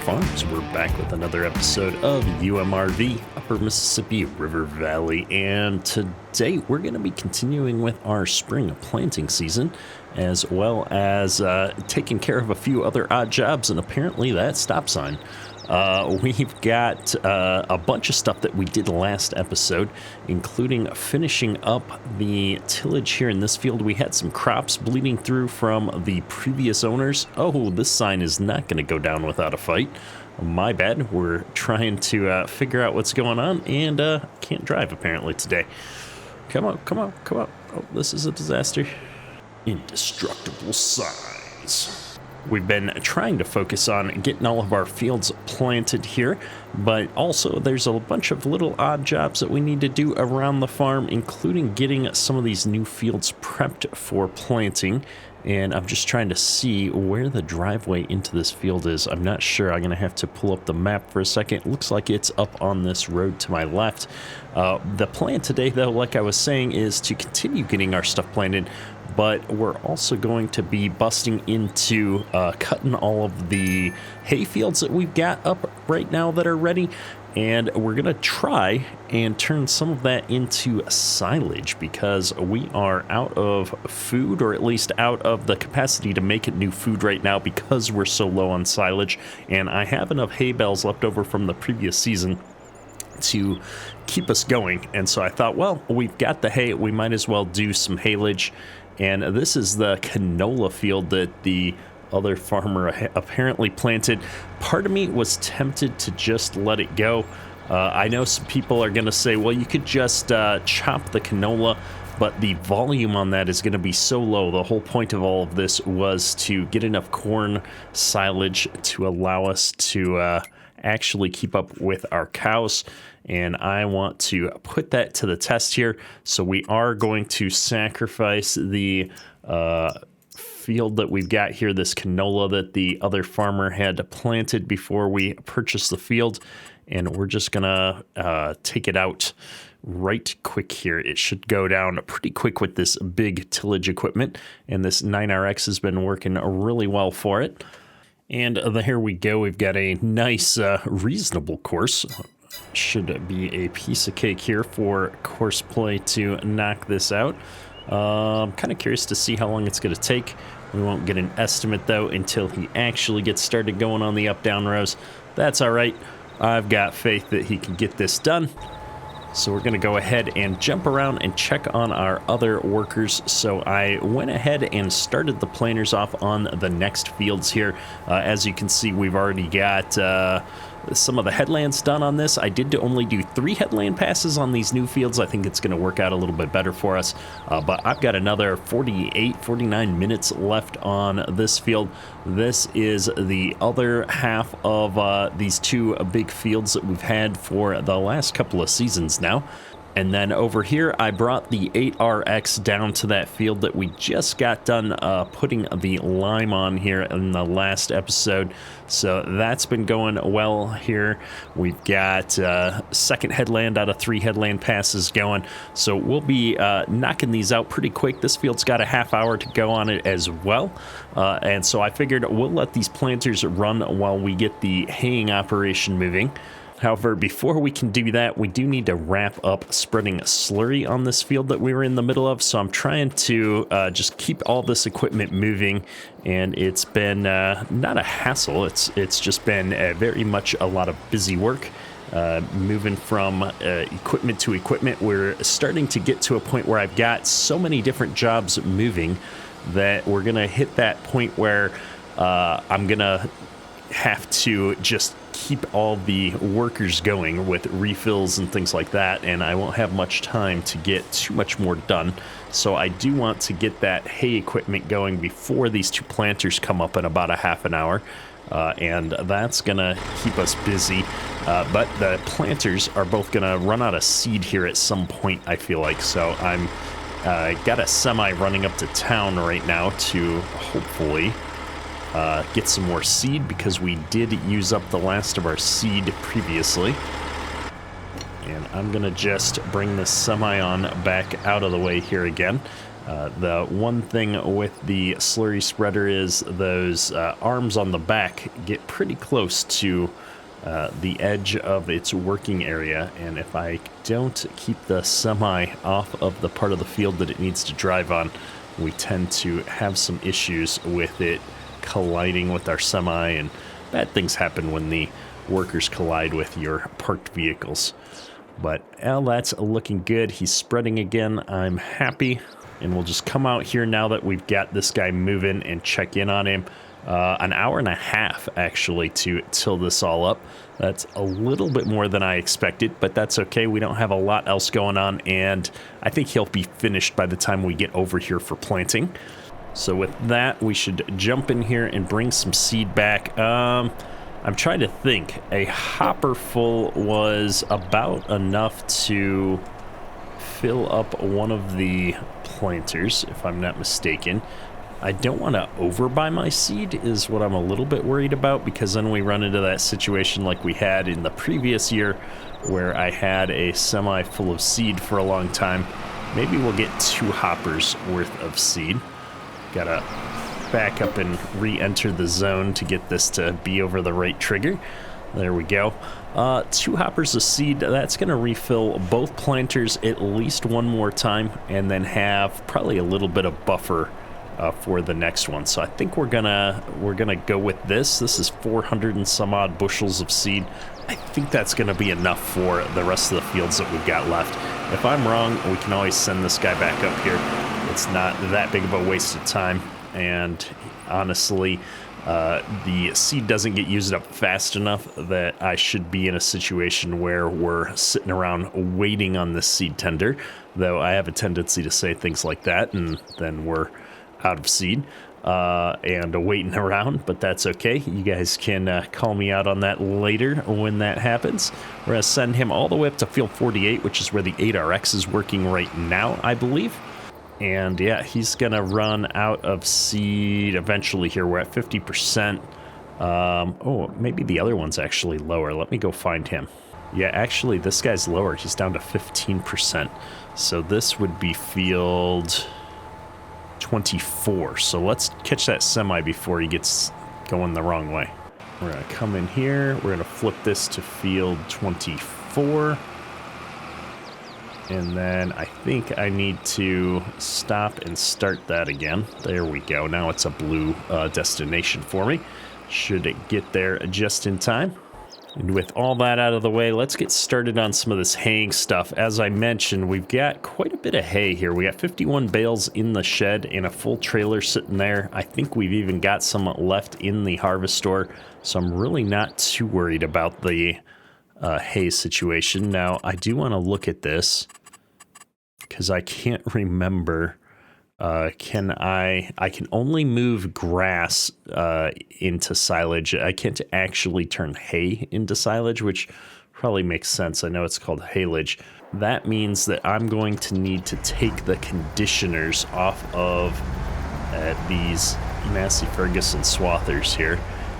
Farms. We're back with another episode of UMRV, Upper Mississippi River Valley, and today we're going to be continuing with our spring planting season, as well as taking care of a few other odd jobs, and apparently that stop sign. We've got a bunch of stuff that we did last episode, including finishing up the tillage here in this field. We had some crops bleeding through from the previous owners. Oh, this sign is not going to go down without a fight. My bad. We're trying to figure out what's going on, and can't drive apparently today. Come on. Oh, this is a disaster. Indestructible signs. We've been trying to focus on getting all of our fields planted here, but also there's a bunch of little odd jobs that we need to do around the farm, including getting some of these new fields prepped for planting. And I'm just trying to see where the driveway into this field is. I'm not sure. I'm going to have to pull up the map for a second. It looks like it's up on this road to my left. The plan today, though, like I was saying, is to continue getting our stuff planted, but we're also going to be busting into cutting all of the hay fields that we've got up right now that are ready. And we're going to try and turn some of that into silage because we are out of food, or at least out of the capacity to make it new food right now because we're so low on silage. And I have enough hay bales left over from the previous season to keep us going. And so I thought, well, we've got the hay. We might as well do some haylage. And this is the canola field that the other farmer apparently planted. Part of me was tempted to just let it go. I know some people are going to say, well, you could just chop the canola, but the volume on that is going to be so low. The whole point of all of this was to get enough corn silage to allow us to actually keep up with our cows. And I want to put that to the test here. So we are going to sacrifice the field that we've got here, this canola that the other farmer had planted before we purchased the field. And we're just going to take it out right quick here. It should go down pretty quick with this big tillage equipment. And this 9RX has been working really well for it. And here we go. We've got a nice, reasonable course. Should be a piece of cake here for course play to knock this out. I'm kind of curious to see how long it's going to take. We won't get an estimate, though, until he actually gets started going on the up-down rows. That's all right. I've got faith that he can get this done. So we're going to go ahead and jump around and check on our other workers. So I went ahead and started the planters off on the next fields here. As you can see, we've already got some of the headlands done on this. I did only do 3 headland passes on these new fields. I think it's going to work out a little bit better for us. But I've got another 49 minutes left on this field. This is the other half of these 2 big fields that we've had for the last couple of seasons now. And then over here, I brought the 8RX down to that field that we just got done putting the lime on here in the last episode. So that's been going well here. We've got second headland out of 3 headland passes going. So we'll be knocking these out pretty quick. This field's got a half hour to go on it as well. And so I figured we'll let these planters run while we get the haying operation moving. However, before we can do that, we do need to wrap up spreading slurry on this field that we were in the middle of. So I'm trying to just keep all this equipment moving, and it's been not a hassle. It's just been very much a lot of busy work. Moving from equipment to equipment, we're starting to get to a point where I've got so many different jobs moving that we're going to hit that point where I'm going to have to just keep all the workers going with refills and things like that, and I won't have much time to get too much more done. So I do want to get that hay equipment going before these 2 planters come up in about a half an hour, and that's gonna keep us busy. But the planters are both gonna run out of seed here at some point, I feel like. So I'm got a semi running up to town right now to hopefully get some more seed, because we did use up the last of our seed previously. And I'm gonna just bring this semi on back out of the way here again. The one thing with the slurry spreader is those arms on the back get pretty close to the edge of its working area, and if I don't keep the semi off of the part of the field that it needs to drive on, we tend to have some issues with it colliding with our semi, and bad things happen when the workers collide with your parked vehicles. But that's looking good. He's spreading again. I'm happy, and we'll just come out here now that we've got this guy moving and check in on him. An hour and a half actually to till this all up. That's a little bit more than I expected, but that's okay. We don't have a lot else going on, and I think he'll be finished by the time we get over here for planting. So with that, we should jump in here and bring some seed back. I'm trying to think. A hopper full was about enough to fill up one of the planters, if I'm not mistaken. I don't want to overbuy my seed is what I'm a little bit worried about, because then we run into that situation like we had in the previous year where I had a semi full of seed for a long time. Maybe we'll get 2 hoppers worth of seed. Gotta back up and re-enter the zone to get this to be over the right trigger. There we go. 2 hoppers of seed. That's going to refill both planters at least one more time, and then have probably a little bit of buffer for the next one. So I think we're gonna go with this. This is 400 and some odd bushels of seed. I think that's gonna be enough for the rest of the fields that we've got left. If I'm wrong, we can always send this guy back up here. It's not that big of a waste of time, and honestly, the seed doesn't get used up fast enough that I should be in a situation where we're sitting around waiting on this seed tender, though I have a tendency to say things like that, and then we're out of seed and waiting around, but that's okay. You guys can call me out on that later when that happens. We're going to send him all the way up to field 48, which is where the 8RX is working right now, I believe. And yeah, he's going to run out of seed eventually here. We're at 50%. Oh, maybe the other one's actually lower. Let me go find him. Yeah, actually, this guy's lower. He's down to 15%. So this would be field 24. So let's catch that semi before he gets going the wrong way. We're going to come in here. We're going to flip this to field 24. And then I think I need to stop and start that again. There we go. Now it's a blue destination for me. Should it get there just in time? And with all that out of the way, let's get started on some of this haying stuff. As I mentioned, we've got quite a bit of hay here. We got 51 bales in the shed and a full trailer sitting there. I think we've even got some left in the harvest store, so I'm really not too worried about the hay situation. Now, I do want to look at this because I can't remember. I can only move grass into silage. I can't actually turn hay into silage, which probably makes sense. I know it's called haylage. That means that I'm going to need to take the conditioners off of these Massey Ferguson swathers here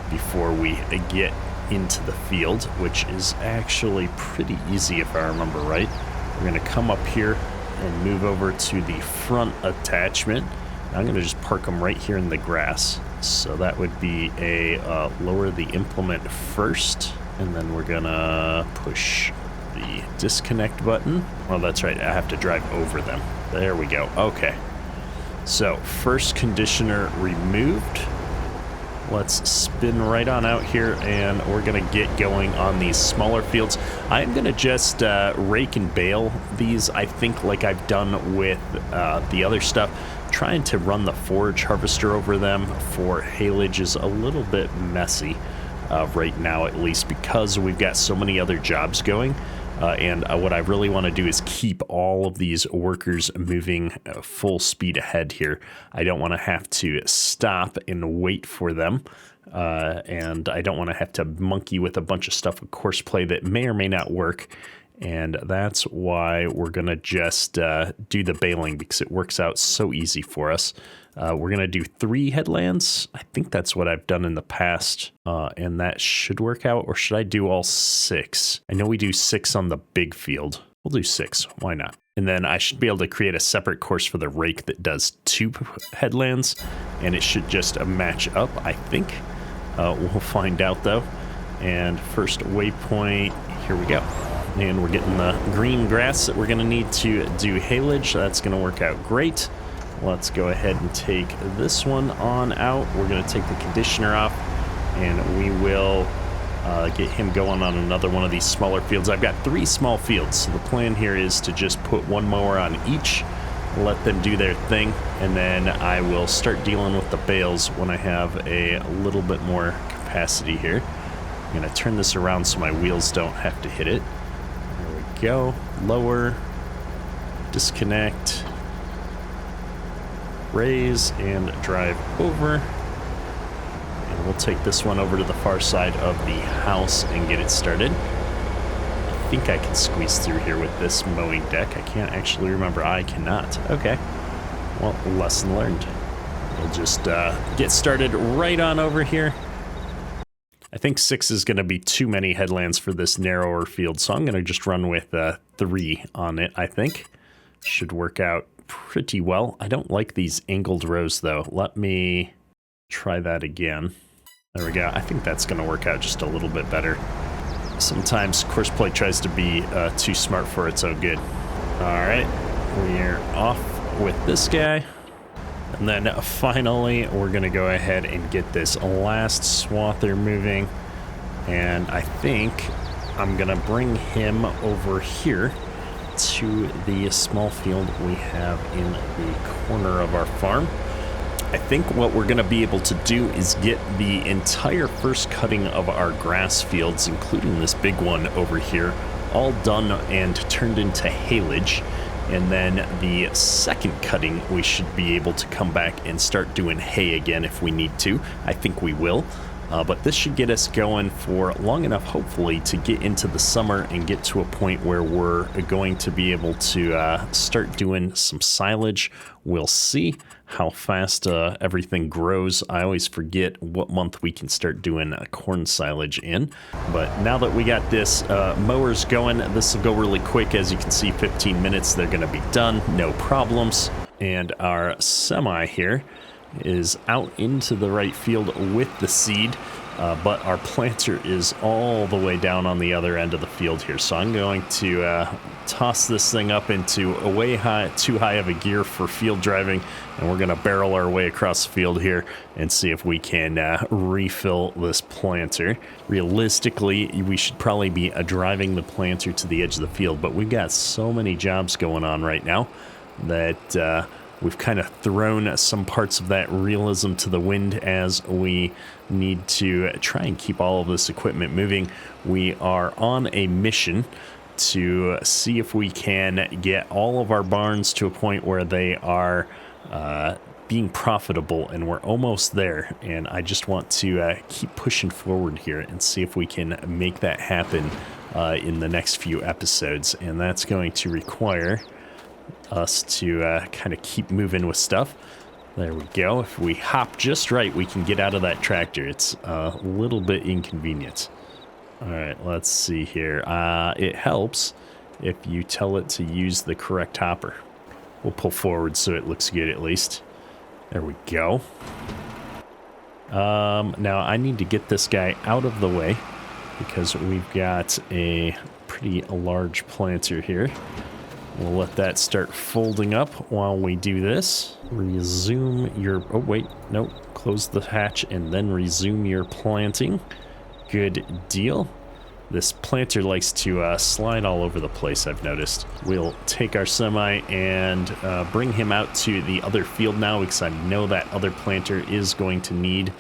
before we get into the field, which is actually pretty easy if I remember right. We're going to come up here and move over to the front attachment. I'm going to just park them right here in the grass. So that would be a lower the implement first, and then we're going to push the disconnect button. Oh, that's right. I have to drive over them. There we go. Okay. So first conditioner removed. Let's spin right on out here, and we're going to get going on these smaller fields. I'm going to just rake and bale these, I think, like I've done with the other stuff. Trying to run the forage harvester over them for haylage is a little bit messy right now, at least because we've got so many other jobs going. And what I really want to do is keep all of these workers moving full speed ahead here. I don't want to have to stop and wait for them. And I don't want to have to monkey with a bunch of stuff with course play that may or may not work. And that's why we're going to just do the baling, because it works out so easy for us. We're going to do 3 headlands. I think that's what I've done in the past, and that should work out. Or should I do all 6? I know we do 6 on the big field. We'll do 6. Why not? And then I should be able to create a separate course for the rake that does 2 headlands, and it should just match up, I think. We'll find out though. And first waypoint, here we go. And we're getting the green grass that we're gonna need to do haylage. That's gonna work out great. Let's go ahead and take this one on out. We're gonna take the conditioner off, and we will get him going on another one of these smaller fields. I've got 3 small fields, so the plan here is to just put 1 mower on each, let them do their thing, and then I will start dealing with the bales when I have a little bit more capacity here. I'm going to turn this around so my wheels don't have to hit it. There we go. Lower, disconnect, raise, and drive over. And we'll take this one over to the far side of the house and get it started. I think I can squeeze through here with this mowing deck. I can't actually remember. I cannot. Okay. Well, lesson learned. We'll just get started right on over here. I think 6 is going to be too many headlands for this narrower field, so I'm going to just run with 3 on it, I think. Should work out pretty well. I don't like these angled rows, though. Let me try that again. There we go. I think that's going to work out just a little bit better. Sometimes course play tries to be too smart for its own good. All right, we're off with this guy. And then finally, we're going to go ahead and get this last swather moving. And I think I'm going to bring him over here to the small field we have in the corner of our farm. I think what we're going to be able to do is get the entire first cutting of our grass fields, including this big one over here, all done and turned into haylage. And then the second cutting, we should be able to come back and start doing hay again if we need to. I think we will. But this should get us going for long enough, hopefully, to get into the summer and get to a point where we're going to be able to start doing some silage. We'll see how fast everything grows. I always forget what month we can start doing corn silage in. But now that we got this mowers going, this will go really quick. As you can see, 15 minutes, they're going to be done. No problems. And our semi here is out into the right field with the seed, but our planter is all the way down on the other end of the field here. So I'm going to toss this thing up into a way too high of a gear for field driving, and we're going to barrel our way across the field here and see if we can refill this planter. Realistically, we should probably be driving the planter to the edge of the field, but we've got so many jobs going on right now that we've kind of thrown some parts of that realism to the wind as we need to try and keep all of this equipment moving. We are on a mission to see if we can get all of our barns to a point where they are being profitable, and we're almost there. And I just want to keep pushing forward here and see if we can make that happen in the next few episodes. And that's going to require us to kind of keep moving with stuff. There we go. If we hop just right, we can get out of that tractor. It's a little bit inconvenient. All right, let's see here. It helps if you tell it to use the correct hopper. We'll pull forward so it looks good at least. There we go. Now I need to get this guy out of the way because we've got a pretty large planter here. We'll let that start folding up while we do this. Resume your... Oh, wait. Nope. Close the hatch and then resume your planting. Good deal. This planter likes to slide all over the place, I've noticed. We'll take our semi and bring him out to the other field now because I know that other planter is going to need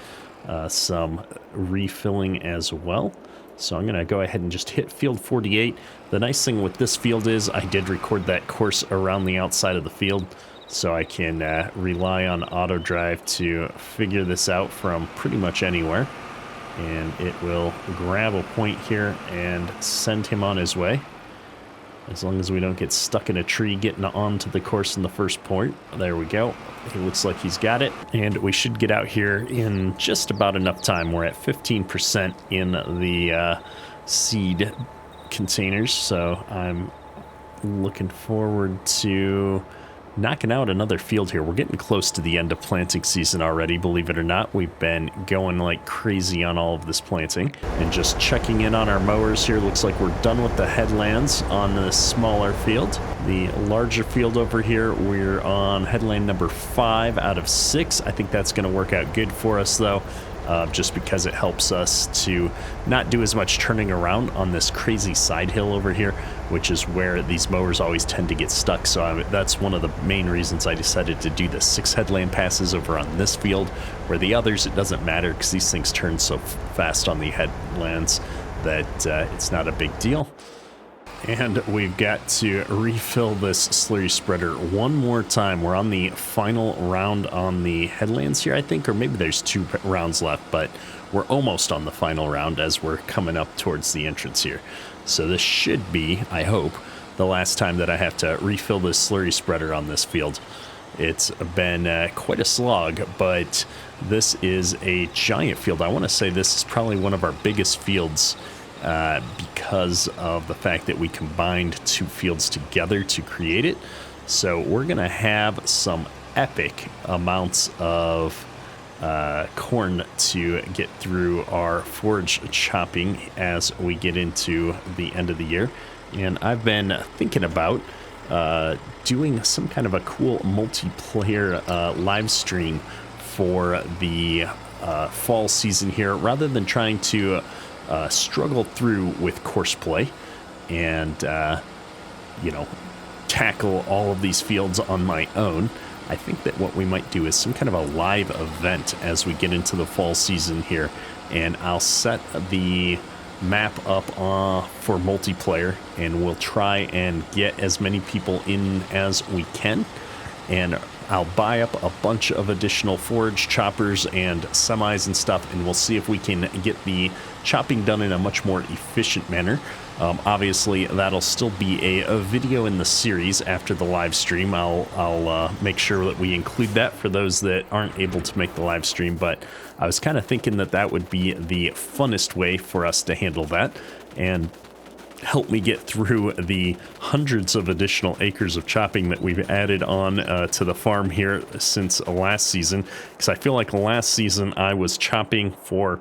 some refilling as well. So I'm going to go ahead and just hit field 48. The nice thing with this field is I did record that course around the outside of the field, so I can rely on auto drive to figure this out from pretty much anywhere. And it will grab a point here and send him on his way. As long as we don't get stuck in a tree getting onto the course in the first point. There we go. He looks like he's got it. And we should get out here in just about enough time. We're at 15% in the seed containers. So I'm looking forward to knocking out another field here. We're getting close to the end of planting season already, believe it or not. We've been going like crazy on all of this planting. And just checking in on our mowers here, looks like we're done with the headlands on the smaller field. The larger field over here, we're on headland number 5 out of 6. I think that's going to work out good for us though. Just because it helps us to not do as much turning around on this crazy side hill over here, which is where these mowers always tend to get stuck. So that's one of the main reasons I decided to do the 6 headland passes over on this field, where the others, it doesn't matter because these things turn so fast on the headlands that it's not a big deal. And we've got to refill this slurry spreader one more time. We're on the final round on the headlands here, I think, or maybe there's 2 rounds left, but we're almost on the final round as we're coming up towards the entrance here. So this should be, I hope, the last time that I have to refill this slurry spreader on this field. It's been quite a slog, but this is a giant field. I want to say this is probably one of our biggest fields because of the fact that we combined 2 fields together to create it. So we're going to have some epic amounts of corn to get through our forage chopping as we get into the end of the year. And I've been thinking about doing some kind of a cool multiplayer live stream for the fall season here, rather than trying to struggle through with course play and, tackle all of these fields on my own. I think that what we might do is some kind of a live event as we get into the fall season here, and I'll set the map up for multiplayer, and we'll try and get as many people in as we can, and I'll buy up a bunch of additional forage choppers and semis and stuff, and we'll see if we can get the chopping done in a much more efficient manner. Obviously, that'll still be a video in the series after the live stream. I'll make sure that we include that for those that aren't able to make the live stream, but I was kind of thinking that that would be the funnest way for us to handle that and help me get through the hundreds of additional acres of chopping that we've added on to the farm here since last season, because I feel like last season I was chopping for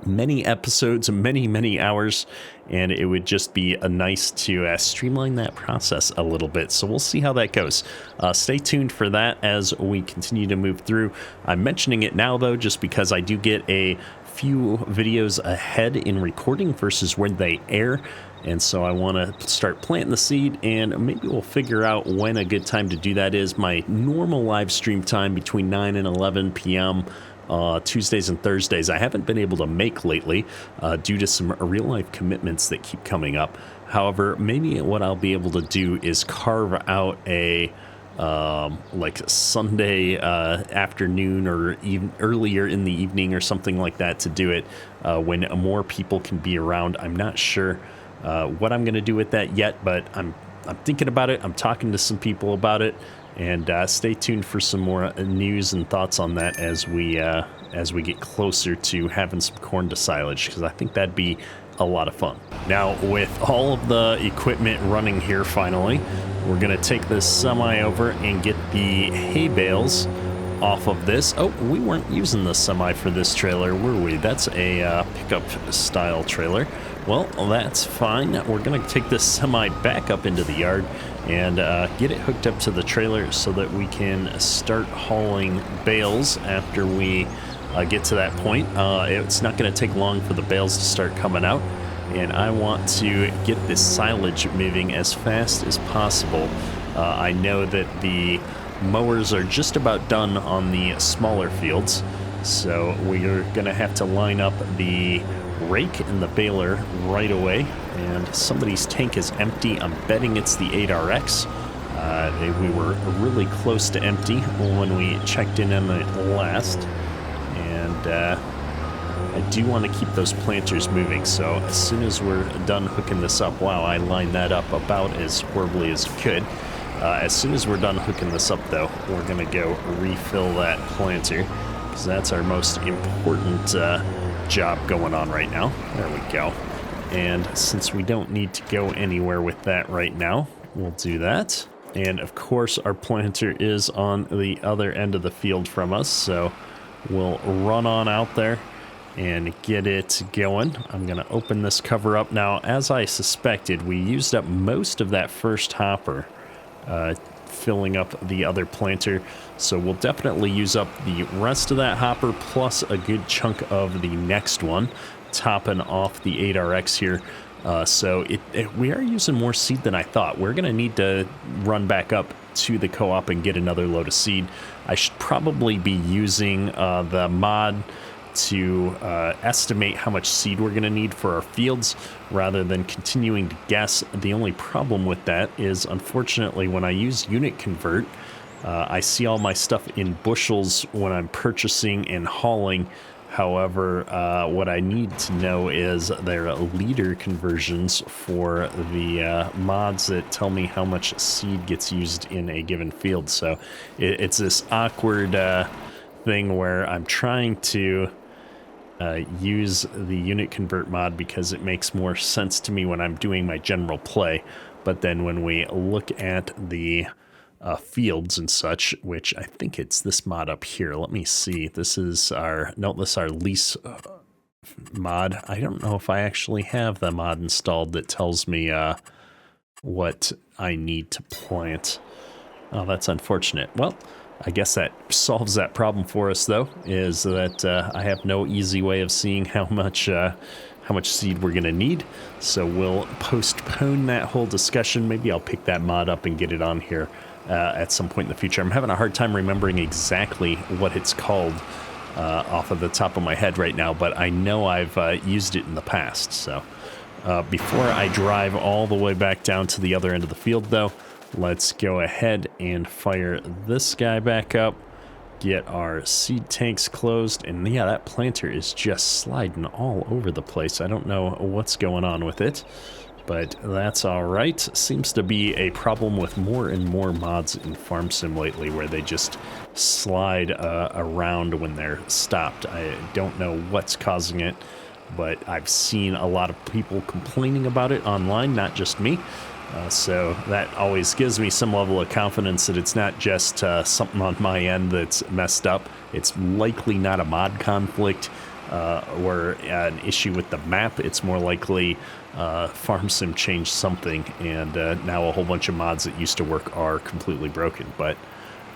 many episodes, many hours, and it would just be nice to streamline that process a little bit. So we'll see how that goes. Stay tuned for that as we continue to move through. I'm mentioning it now though just because I do get a few videos ahead in recording versus when they air, and so I want to start planting the seed, and maybe we'll figure out when a good time to do that is. My normal live stream time between 9 and 11 p.m. Tuesdays and Thursdays I haven't been able to make lately due to some real life commitments that keep coming up. However, maybe what I'll be able to do is carve out a like Sunday afternoon, or even earlier in the evening or something like that, to do it when more people can be around. I'm not sure what I'm going to do with that yet, but I'm thinking about it. I'm talking to some people about it, and stay tuned for some more news and thoughts on that as we get closer to having some corn to silage, because I think that'd be a lot of fun. Now, with all of the equipment running here, finally, we're going to take this semi over and get the hay bales off of this. Oh, we weren't using the semi for this trailer, were we? That's a pickup style trailer. Well, that's fine. We're going to take this semi back up into the yard and get it hooked up to the trailer so that we can start hauling bales after we get to that point. It's not going to take long for the bales to start coming out, and I want to get this silage moving as fast as possible. I know that the mowers are just about done on the smaller fields, so we're going to have to line up the rake and the baler right away. And somebody's tank is empty. I'm betting it's the 8RX. We were really close to empty when we checked in on it last, and I do want to keep those planters moving. So as soon as we're done hooking this up, wow, I lined that up about as horribly as I could. As soon as we're done hooking this up though, we're going to go refill that planter, because that's our most important job going on right now. There we go. And since we don't need to go anywhere with that right now, we'll do that. And of course, our planter is on the other end of the field from us, so we'll run on out there and get it going. I'm going to open this cover up now. As I suspected, we used up most of that first hopper, filling up the other planter. So we'll definitely use up the rest of that hopper plus a good chunk of the next one, topping off the 8RX here. So we are using more seed than I thought. We're going to need to run back up to the co-op and get another load of seed. I should probably be using the mod to estimate how much seed we're going to need for our fields rather than continuing to guess. The only problem with that is, unfortunately, when I use unit convert, I see all my stuff in bushels when I'm purchasing and hauling. However, what I need to know is their liter conversions for the mods that tell me how much seed gets used in a given field. So it's this awkward thing where I'm trying to use the unit convert mod because it makes more sense to me when I'm doing my general play. But then when we look at the fields and such, which I think it's this mod up here. Let me see. This is our lease mod. I don't know if I actually have the mod installed that tells me what I need to plant. Oh, that's unfortunate. Well, I guess that solves that problem for us, though, is that I have no easy way of seeing how much seed we're going to need. So we'll postpone that whole discussion. Maybe I'll pick that mod up and get it on here at some point in the future. I'm having a hard time remembering exactly what it's called off of the top of my head right now, but I know I've used it in the past. So before I drive all the way back down to the other end of the field, though, let's go ahead and fire this guy back up, get our seed tanks closed, and yeah, that planter is just sliding all over the place. I don't know what's going on with it, but that's all right. Seems to be a problem with more and more mods in Farm Sim lately where they just slide around when they're stopped. I don't know what's causing it, but I've seen a lot of people complaining about it online, not just me. So that always gives me some level of confidence that it's not just something on my end that's messed up. It's likely not a mod conflict or an issue with the map. It's more likely Farm Sim changed something, and now a whole bunch of mods that used to work are completely broken. But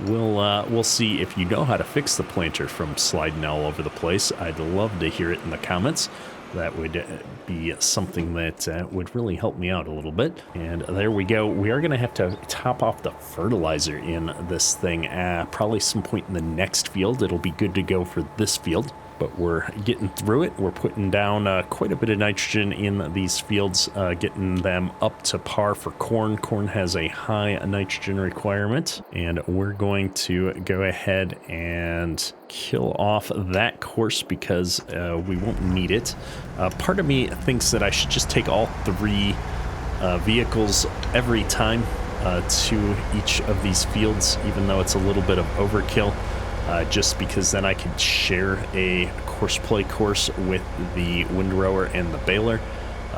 we'll see if you know how to fix the planter from sliding all over the place. I'd love to hear it in the comments. That would be something that would really help me out a little bit. And there we go. We are going to have to top off the fertilizer in this thing probably some point in the next field. It'll be good to go for this field, but we're getting through it. We're putting down quite a bit of nitrogen in these fields, getting them up to par for corn. Corn has a high nitrogen requirement, and we're going to go ahead and kill off that course because we won't need it. Part of me thinks that I should just take all three vehicles every time to each of these fields, even though it's a little bit of overkill. Just because then I could share a play course with the windrower and the baler,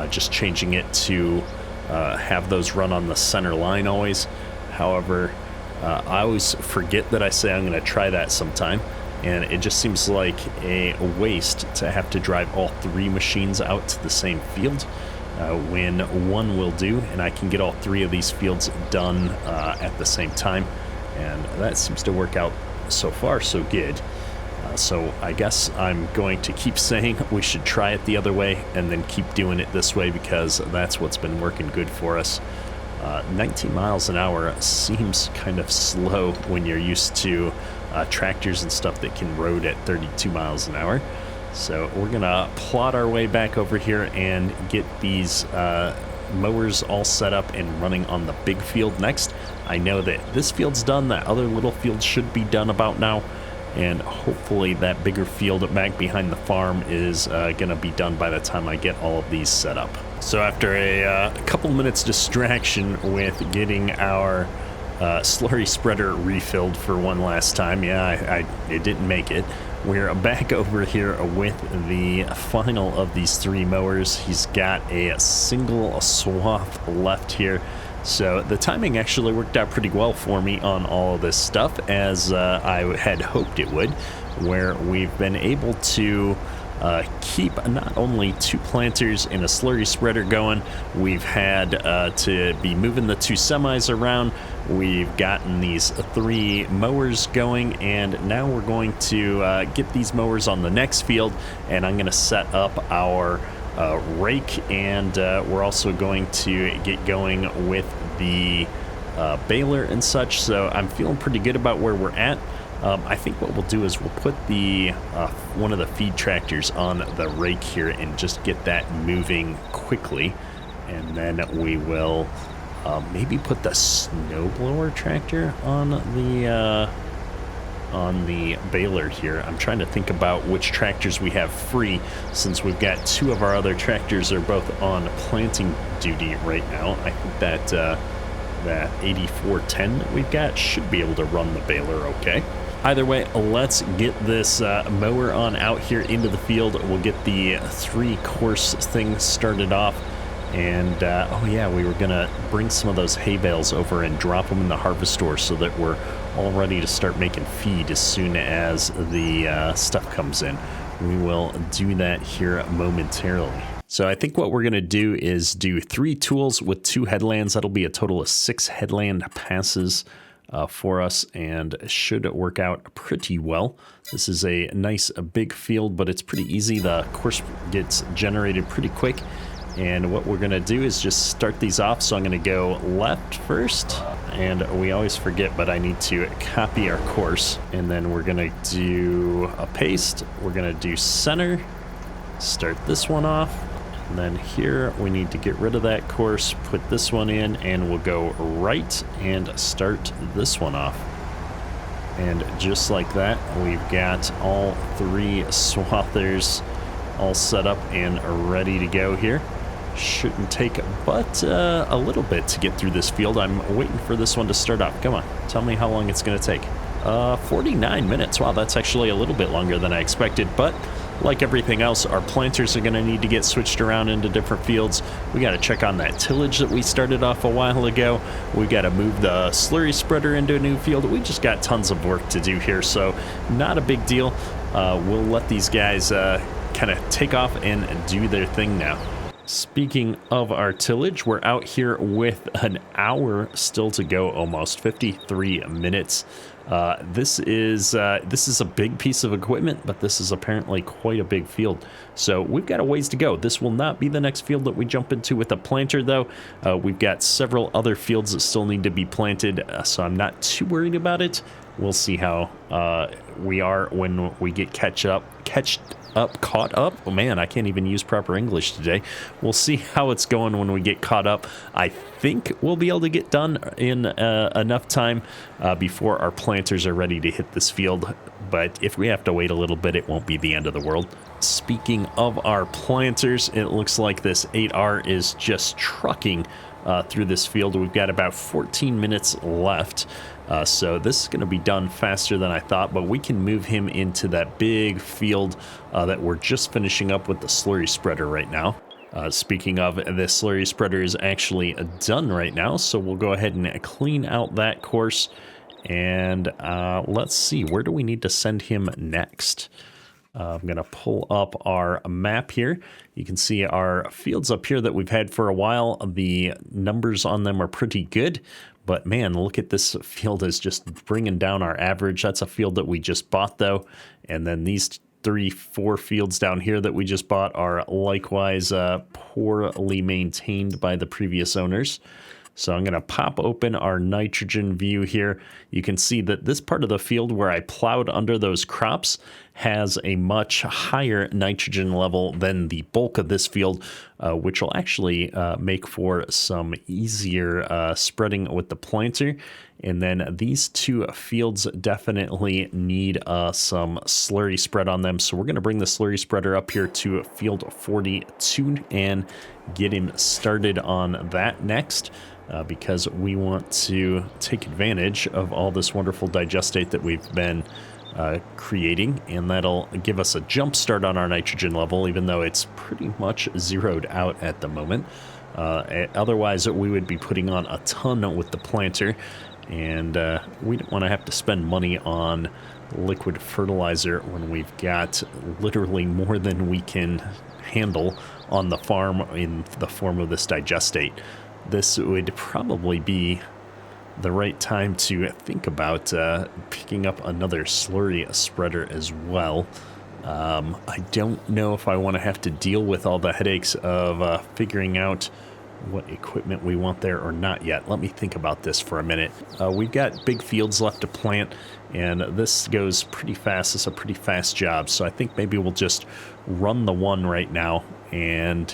just changing it to have those run on the center line always. However, I always forget that I say I'm going to try that sometime, and it just seems like a waste to have to drive all three machines out to the same field when one will do, and I can get all three of these fields done at the same time, and that seems to work out so far so good. So I guess I'm going to keep saying we should try it the other way and then keep doing it this way because that's what's been working good for us. 19 miles an hour seems kind of slow when you're used to tractors and stuff that can road at 32 miles an hour. So we're gonna plot our way back over here and get these mowers all set up and running on the big field next. I know that this field's done, that other little field should be done about now, and hopefully that bigger field back behind the farm is gonna be done by the time I get all of these set up. So after a couple minutes distraction with getting our slurry spreader refilled for one last time, it didn't make it. We're back over here with the final of these three mowers. He's got a single swath left here. So the timing actually worked out pretty well for me on all of this stuff, as I had hoped it would, where we've been able to keep not only 2 planters and a slurry spreader going, we've had to be moving the 2 semis around, we've gotten these 3 mowers going, and now we're going to get these mowers on the next field, and I'm going to set up our rake, and we're also going to get going with the baler and such. So I'm feeling pretty good about where we're at. I think what we'll do is we'll put the one of the feed tractors on the rake here and just get that moving quickly, and then we will maybe put the snowblower tractor on the baler here. I'm trying to think about which tractors we have free, since we've got 2 of our other tractors are both on planting duty right now. I think that that 8410 that we've got should be able to run the baler okay. Either way, let's get this mower on out here into the field. We'll get the 3-course thing started off. And, oh yeah, we were going to bring some of those hay bales over and drop them in the harvest store so that we're all ready to start making feed as soon as the stuff comes in. We will do that here momentarily. So I think what we're going to do is do 3 tools with 2 headlands. That'll be a total of 6 headland passes for us, and should work out pretty well. This is a nice big field, but it's pretty easy. The course gets generated pretty quick, and what we're going to do is just start these off. So I'm going to go left first, and we always forget, but I need to copy our course, and then we're going to do a paste. We're going to do center, start this one off. And then here we need to get rid of that course, put this one in, and we'll go right and start this one off. And just like that, we've got all 3 swathers all set up and ready to go here. Shouldn't take but a little bit to get through this field. I'm waiting for this one to start off. Come on, tell me how long it's going to take. 49 minutes. Wow, that's actually a little bit longer than I expected, but like everything else, our planters are going to need to get switched around into different fields. We got to check on that tillage that we started off a while ago. We got to move the slurry spreader into a new field. We just got tons of work to do here, so not a big deal. We'll let these guys kind of take off and do their thing now. Speaking of our tillage, we're out here with an hour still to go, almost 53 minutes. This is a big piece of equipment, but this is apparently quite a big field. So we've got a ways to go. This will not be the next field that we jump into with a planter, though. We've got several other fields that still need to be planted, so I'm not too worried about it. We'll see how we are when we get caught up. Oh man, I can't even use proper English today. We'll see how it's going when we get caught up. I think we'll be able to get done in enough time before our planters are ready to hit this field. But if we have to wait a little bit, it won't be the end of the world. Speaking of our planters, it looks like this 8R is just trucking through this field. We've got about 14 minutes left. So this is going to be done faster than I thought, but we can move him into that big field that we're just finishing up with the slurry spreader right now. Speaking of, the slurry spreader is actually done right now, so we'll go ahead and clean out that course. And let's see, where do we need to send him next? I'm going to pull up our map here. You can see our fields up here that we've had for a while. The numbers on them are pretty good. But man, look at this field is just bringing down our average. That's a field that we just bought, though. And then these 3-4 fields down here that we just bought are likewise poorly maintained by the previous owners. So I'm going to pop open our nitrogen view here. You can see that this part of the field where I plowed under those crops has a much higher nitrogen level than the bulk of this field, which will actually make for some easier spreading with the planter. And then these 2 fields definitely need some slurry spread on them. So we're going to bring the slurry spreader up here to field 42 and get him started on that next. Because we want to take advantage of all this wonderful digestate that we've been creating, and that'll give us a jump start on our nitrogen level, even though it's pretty much zeroed out at the moment. Otherwise, we would be putting on a ton with the planter, and we don't want to have to spend money on liquid fertilizer when we've got literally more than we can handle on the farm in the form of this digestate. This would probably be the right time to think about picking up another slurry spreader as well. I don't know if I want to have to deal with all the headaches of figuring out what equipment we want there or not yet. Let me think about this for a minute. We've got big fields left to plant, and this goes pretty fast. It's a pretty fast job, so I think maybe we'll just run the one right now, and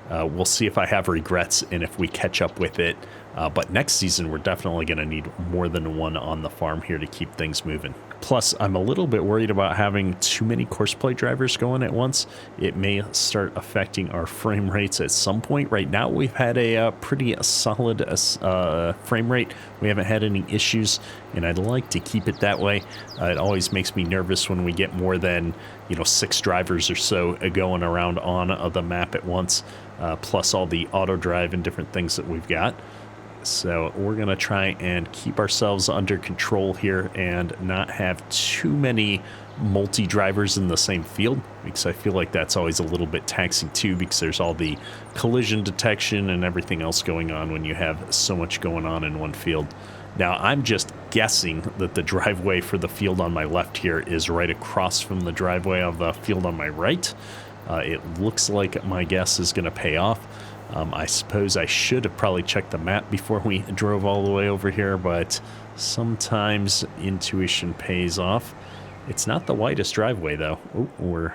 we'll see if I have regrets and if we catch up with it. But next season, we're definitely going to need more than one on the farm here to keep things moving. Plus, I'm a little bit worried about having too many courseplay drivers going at once. It may start affecting our frame rates at some point. Right now, we've had a pretty solid frame rate. We haven't had any issues, and I'd like to keep it that way. It always makes me nervous when we get more than 6 drivers or so going around on the map at once, plus all the auto drive and different things that we've got. So we're going to try and keep ourselves under control here and not have too many multi-drivers in the same field, because I feel like that's always a little bit taxing too, because there's all the collision detection and everything else going on when you have so much going on in one field. Now, I'm just guessing that the driveway for the field on my left here is right across from the driveway of the field on my right. It looks like my guess is going to pay off. I suppose I should have probably checked the map before we drove all the way over here, but sometimes intuition pays off. It's not the widest driveway, though. Ooh, we're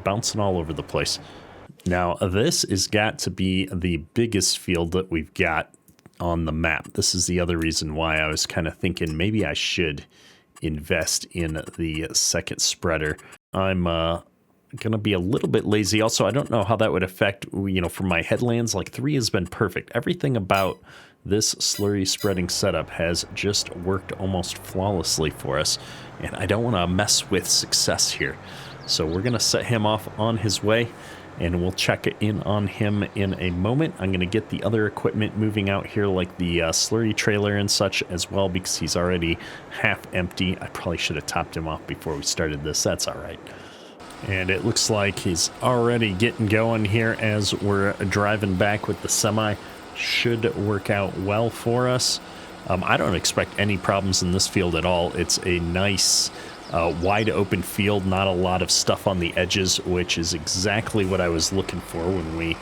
bouncing all over the place. Now, this has got to be the biggest field that we've got on the map. This is the other reason why I was kind of thinking maybe I should invest in the second spreader. I'm gonna be a little bit lazy. Also, I don't know how that would affect, for my headlands. Like 3 has been perfect. Everything about this slurry spreading setup has just worked almost flawlessly for us, and I don't want to mess with success here. So we're gonna set him off on his way, and we'll check in on him in a moment. I'm gonna get the other equipment moving out here, like the slurry trailer and such as well, because he's already half empty. I probably should have topped him off before we started this. That's all right. And it looks like he's already getting going here as we're driving back with the semi. Should work out well for us. I don't expect any problems in this field at all. It's a nice wide open field, not a lot of stuff on the edges, which is exactly what I was looking for when we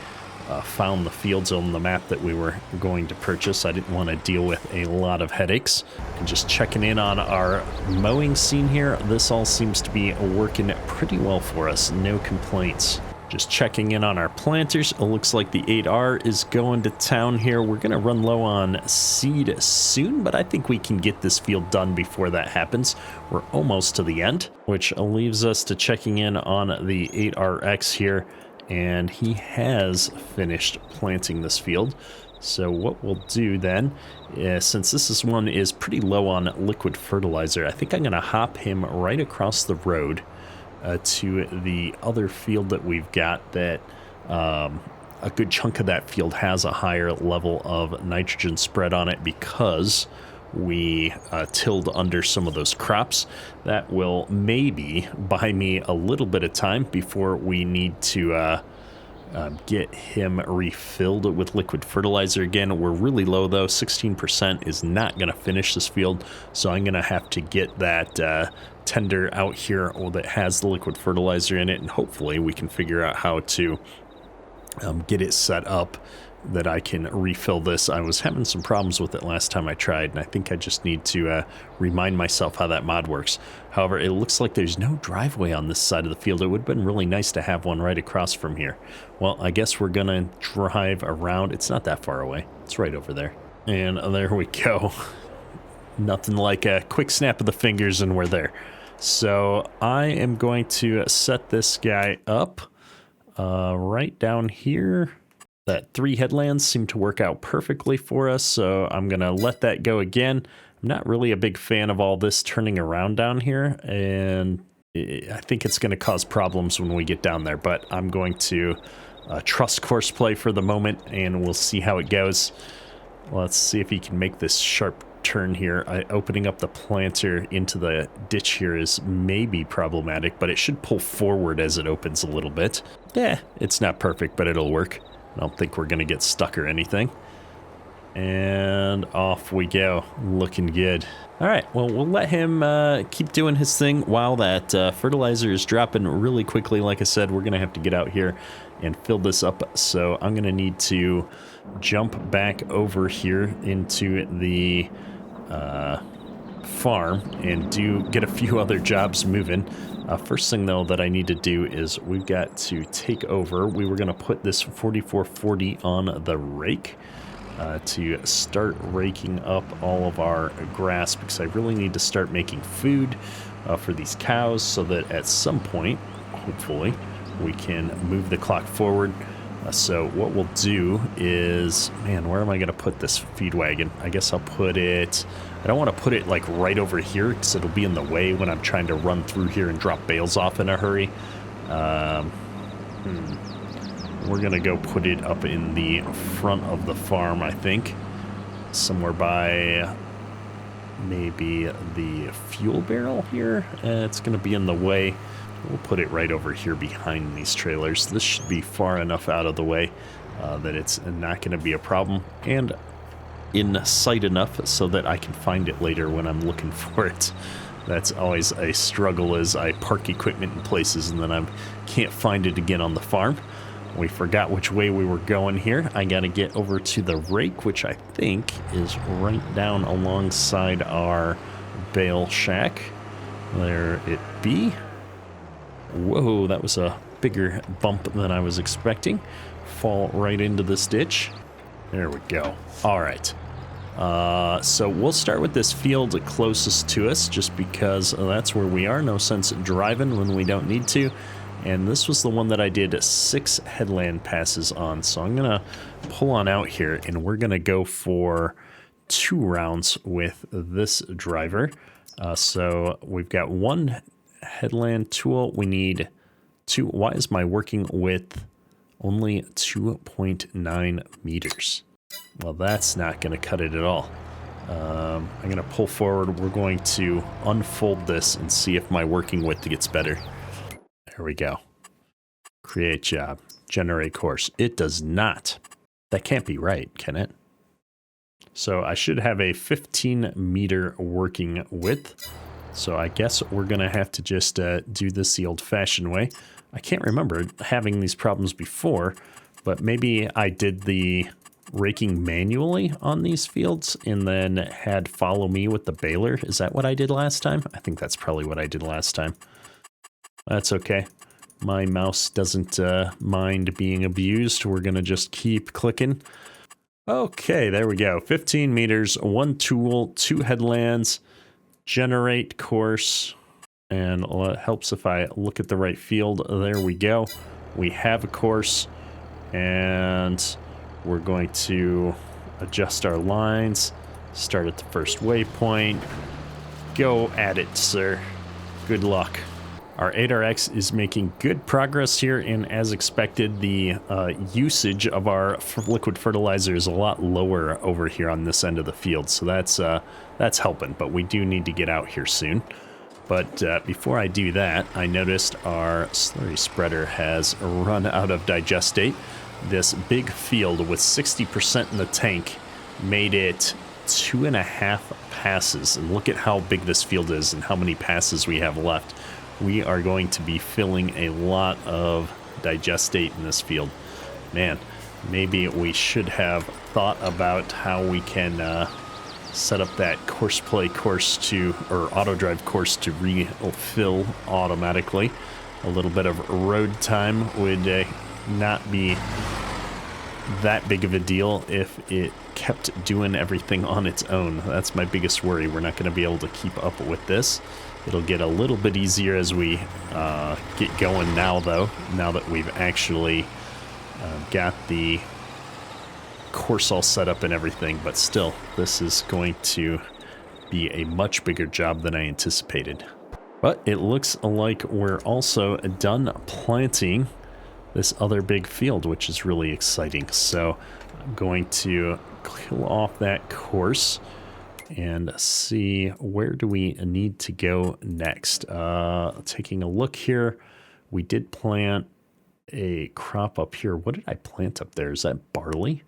found the fields on the map that we were going to purchase. I didn't want to deal with a lot of headaches. And just checking in on our mowing scene here, this all seems to be working pretty well for us. No complaints. Just checking in on our planters. It looks like the 8R is going to town here. We're going to run low on seed soon, but I think we can get this field done before that happens. We're almost to the end, which leaves us to checking in on the 8RX here. And he has finished planting this field. So what we'll do then, since this one is pretty low on liquid fertilizer, I think I'm going to hop him right across the road to the other field that we've got that a good chunk of that field has a higher level of nitrogen spread on it because we tilled under some of those crops. That will maybe buy me a little bit of time before we need to get him refilled with liquid fertilizer again. We're really low though. 16% is not going to finish this field, so I'm going to have to get that tender out here that has the liquid fertilizer in it, and hopefully we can figure out how to get it set up that I can refill this. I was having some problems with it last time I tried, and I think I just need to remind myself how that mod works. However, it looks like there's no driveway on this side of the field. It would have been really nice to have one right across from here. Well, I guess we're gonna drive around. It's not that far away. It's right over there. And there we go. Nothing like a quick snap of the fingers and we're there. So I am going to set this guy up right down here. That 3 headlands seem to work out perfectly for us, so I'm going to let that go again. I'm not really a big fan of all this turning around down here, and I think it's going to cause problems when we get down there, but I'm going to trust course play for the moment, and we'll see how it goes. Let's see if he can make this sharp turn here. Opening up the planter into the ditch here is maybe problematic, but it should pull forward as it opens a little bit. Yeah, it's not perfect, but it'll work. I don't think we're going to get stuck or anything. And off we go. Looking good. All right, well, we'll let him keep doing his thing while that fertilizer is dropping really quickly. Like I said, we're going to have to get out here and fill this up. So I'm going to need to jump back over here into the farm and get a few other jobs moving. First thing, though, that I need to do is we've got to take over. We were going to put this 4440 on the rake to start raking up all of our grass, because I really need to start making food for these cows so that at some point, hopefully, we can move the clock forward. So what we'll do is, man, where am I going to put this feed wagon? I guess I'll put it, I don't want to put it like right over here because it'll be in the way when I'm trying to run through here and drop bales off in a hurry. We're going to go put it up in the front of the farm, I think. Somewhere by maybe the fuel barrel here. It's going to be in the way. We'll put it right over here behind these trailers. This should be far enough out of the way that it's not going to be a problem, and in sight enough so that I can find it later when I'm looking for it. That's always a struggle, as I park equipment in places and then I can't find it again on the farm. We forgot which way we were going here. I got to get over to the rake, which I think is right down alongside our bale shack. There it be. Whoa, that was a bigger bump than I was expecting. Fall right into this ditch. There we go. All right. So we'll start with this field closest to us, just because that's where we are. No sense driving when we don't need to. And this was the one that I did 6 headland passes on. So I'm going to pull on out here, and we're going to go for 2 rounds with this driver. So we've got 1 headland tool. We need 2. Why is my working width only 2.9 meters? Well, that's not going to cut it at all. I'm going to pull forward. We're going to unfold this and see if my working width gets better. There we go. Create job. Generate course. It does not. That can't be right, can it? So I should have a 15 meter working width. So I guess we're going to have to just do this the old-fashioned way. I can't remember having these problems before, but maybe I did the raking manually on these fields and then had follow me with the baler. Is that what I did last time? I think that's probably what I did last time. That's okay. My mouse doesn't mind being abused. We're going to just keep clicking. Okay, there we go. 15 meters, 1 tool, 2 headlands, generate course. And it helps if I look at the right field. There we go. We have a course, and we're going to adjust our lines, start at the first waypoint. Go at it, sir. Good luck. Our 8RX is making good progress here, and as expected, the usage of our liquid fertilizer is a lot lower over here on this end of the field, so that's helping, but we do need to get out here soon. But before I do that, I noticed our slurry spreader has run out of digestate. This big field with 60% in the tank made it 2.5 passes, and look at how big this field is and how many passes we have left. We are going to be filling a lot of digestate in this field. Man, maybe we should have thought about how we can set up that course to, or auto drive course to refill automatically. A little bit of road time would not be that big of a deal if it kept doing everything on its own. That's my biggest worry. We're not going to be able to keep up with this. It'll get a little bit easier as we get going now, though, now that we've actually got the course all set up and everything. But still, this is going to be a much bigger job than I anticipated. But it looks like we're also done planting this other big field, which is really exciting. So I'm going to kill off that course and see where do we need to go next. Taking a look here, we did plant a crop up here. What did I plant up there? Is that barley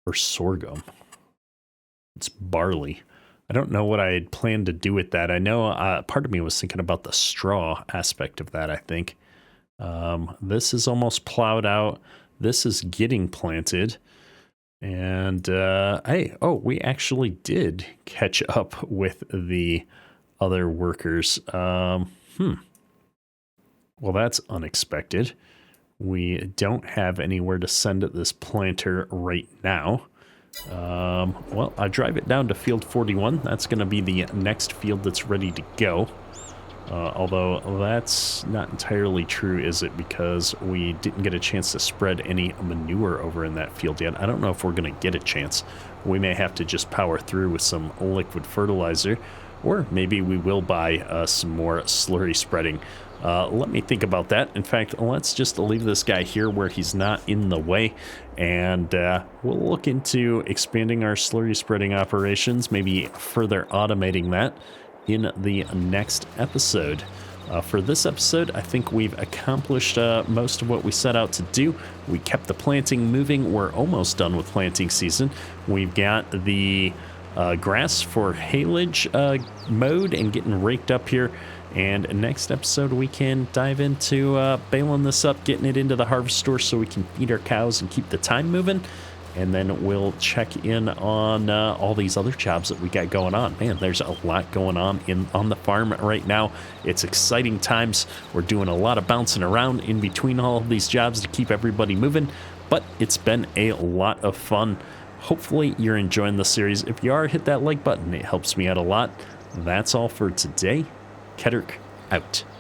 or sorghum? It's barley. I don't know what I had planned to do with that. I know part of me was thinking about the straw aspect of that, I think. This is almost plowed out. This is getting planted. And, we actually did catch up with the other workers. Well, that's unexpected. We don't have anywhere to send this planter right now. Well, I drive it down to field 41. That's going to be the next field that's ready to go. Although that's not entirely true, is it? Because we didn't get a chance to spread any manure over in that field yet. I don't know if we're going to get a chance. We may have to just power through with some liquid fertilizer, or maybe we will buy some more slurry spreading. Let me think about that. In fact, let's just leave this guy here where he's not in the way, and we'll look into expanding our slurry spreading operations, maybe further automating that in the next episode. For this episode, I think we've accomplished most of what we set out to do. We kept the planting moving. We're almost done with planting season. We've got the grass for haylage mowed and getting raked up here. And next episode, we can dive into baling this up, getting it into the harvest store so we can feed our cows and keep the time moving. And then we'll check in on all these other jobs that we got going on. Man, there's a lot going on on the farm right now. It's exciting times. We're doing a lot of bouncing around in between all of these jobs to keep everybody moving. But it's been a lot of fun. Hopefully you're enjoying the series. If you are, hit that like button. It helps me out a lot. That's all for today. Kedrick out.